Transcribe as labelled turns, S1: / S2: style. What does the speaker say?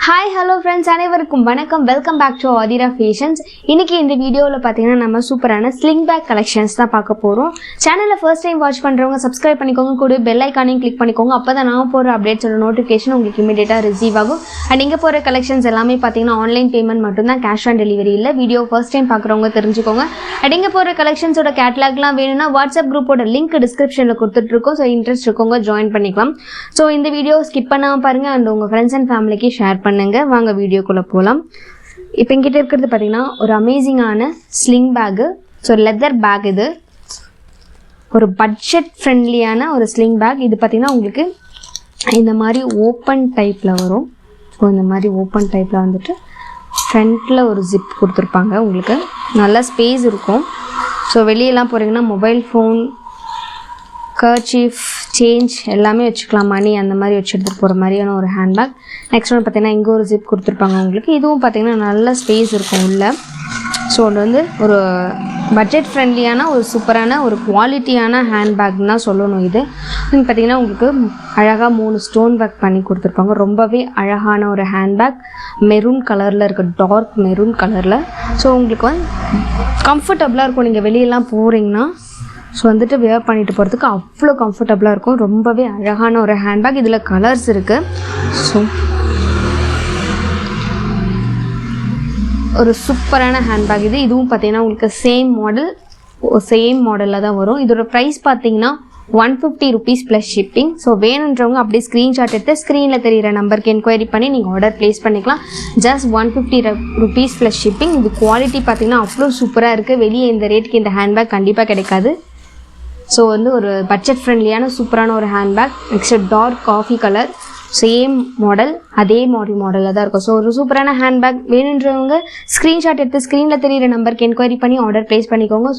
S1: Hi hello friends, அனைவருக்கும் வணக்கம். Welcome back to Aathira fashions. இன்றைக்கி இந்த வீடியோவில் பார்த்தீங்கன்னா நம்ம சூப்பரான ஸ்லிங் பேக் கலெக்ஷன்ஸ் தான் பார்க்க போகிறோம். சேனலில் ஃபர்ஸ்ட் டைம் வாட்ச் பண்ணுறவங்க சப்ஸ்கிரைப் பண்ணிக்கோங்க, கூட பெல் ஐக்கானையும் கிளிக் பண்ணிக்கோங்க. அப்போ தான் நான் போகிற அப்டேட்ஸோட நோட்டிஃபிகேஷன் உங்களுக்கு இமீடியட்டாக ரிசீவ் ஆகும். அண்ட் இங்கே போகிற கலெக்ஷன்ஸ் எல்லாமே பார்த்தீங்கன்னா ஆன்லைன் பேமெண்ட் மட்டும்தான், கேஷ் ஆன் டெலிவரி இல்லை. வீடியோ ஃபர்ஸ்ட் டைம் பார்க்குறவங்க தெரிஞ்சுக்கோங்க. அண்ட் இங்கே போகிற கலெக்ஷன்ஸோட கேட்லாக்லாம் வேணும்னா வாட்ஸ்அப் குரூப்போட லிங்க் டிஸ்கிரிப்ஷனில் கொடுத்துட்ருக்கோம். ஸோ இன்ட்ரெஸ்ட் இருக்கவங்க ஜாயின் பண்ணிக்கலாம். ஸோ இந்த வீடியோ ஸ்கிப் பண்ணாமல் பாருங்கள் அண்ட் உங்கள் ஃப்ரெண்ட்ஸ் அண்ட் ஃபேமிலிக்கு ஷேர் பண்ணுங்கள். வாங்க வீடியோக்குள்ளே போகலாம். இப்போ என்கிட்ட இருக்கிறது பார்த்தீங்கன்னா ஒரு அமேசிங்கான sling bag. So leather bag, இது ஒரு பட்ஜெட் ஃப்ரெண்ட்லியான ஒரு ஸ்லிங் பேக். இது பார்த்தீங்கன்னா உங்களுக்கு இந்த மாதிரி ஓப்பன் டைப்பில் வரும். ஸோ இந்த மாதிரி ஓப்பன் டைப்பில் வந்துட்டு ஃப்ரண்ட்டில் ஒரு ஜிப் கொடுத்துருப்பாங்க. உங்களுக்கு நல்ல ஸ்பேஸ் இருக்கும். ஸோ வெளியெல்லாம் போகிறீங்கன்னா மொபைல் ஃபோன், கர்ச்சீஃப், சேஞ்ச் எல்லாமே வச்சுக்கலாம், மணி அந்த மாதிரி வச்சு எடுத்துகிட்டு போகிற மாதிரியான ஒரு ஹேண்ட்பேக். நெக்ஸ்ட் ஒன்று பார்த்தீங்கன்னா இங்கே ஒரு ஜிப் கொடுத்துருப்பாங்க உங்களுக்கு. இதுவும் பார்த்தீங்கன்னா நல்ல ஸ்பேஸ் இருக்கும் உள்ள. ஸோ அது வந்து ஒரு பட்ஜெட் ஃப்ரெண்ட்லியான ஒரு சூப்பரான ஒரு குவாலிட்டியான ஹேண்ட்பேக்னு தான் சொல்லணும். இது பார்த்தீங்கன்னா உங்களுக்கு அழகாக 3 ஸ்டோன் ஒர்க் பண்ணி கொடுத்துருப்பாங்க. ரொம்பவே அழகான ஒரு ஹேண்ட்பேக். மெரூன் கலரில் இருக்குது, டார்க் மெரூன் கலரில். ஸோ உங்களுக்கு வந்து கம்ஃபர்டபுளாக இருக்கும். நீங்கள் வெளியெல்லாம் போகிறீங்கன்னா ஸோ வந்துட்டு வேர் பண்ணிட்டு போகிறதுக்கு அவ்வளோ கம்ஃபர்டபுளாக இருக்கும். ரொம்பவே அழகான ஒரு ஹேண்ட்பேக். இதில் கலர்ஸ் இருக்குது. ஸோ ஒரு சூப்பரான ஹேண்ட்பேக் இது. இதுவும் பார்த்தீங்கன்னா உங்களுக்கு சேம் மாடலில் தான் வரும். இதோட ப்ரைஸ் பார்த்தீங்கன்னா 150 rupees ப்ளஸ் ஷிப்பிங். ஸோ வேணுன்றவங்க அப்படியே ஸ்க்ரீன்ஷாட் எடுத்து ஸ்க்ரீனில் தெரிகிற நம்பருக்கு என்கொயரி பண்ணி நீங்கள் ஆர்டர் ப்ளேஸ் பண்ணிக்கலாம். Just 150 rupees plus shipping. இது குவாலிட்டி பார்த்தீங்கன்னா அவ்வளோ சூப்பராக இருக்குது. வெளியே இந்த ரேட்டுக்கு இந்த ஹேண்ட்பேக் கண்டிப்பாக கிடைக்காது. ஸோ வந்து ஒரு பட்ஜெட் ஃப்ரெண்ட்லியான சூப்பரான ஒரு handbag. Next dark coffee colour, same model, அதே மாடலில் தான் இருக்கும். ஸோ ஒரு சூப்பரான ஹேண்ட்பேக் வேணுன்றவங்க ஸ்க்ரீன்ஷாட் எடுத்து ஸ்க்ரீனில் தெரியிற நம்பருக்கு என்கொயரி பண்ணி ஆர்டர் ப்ளேஸ் பண்ணிக்கோங்க.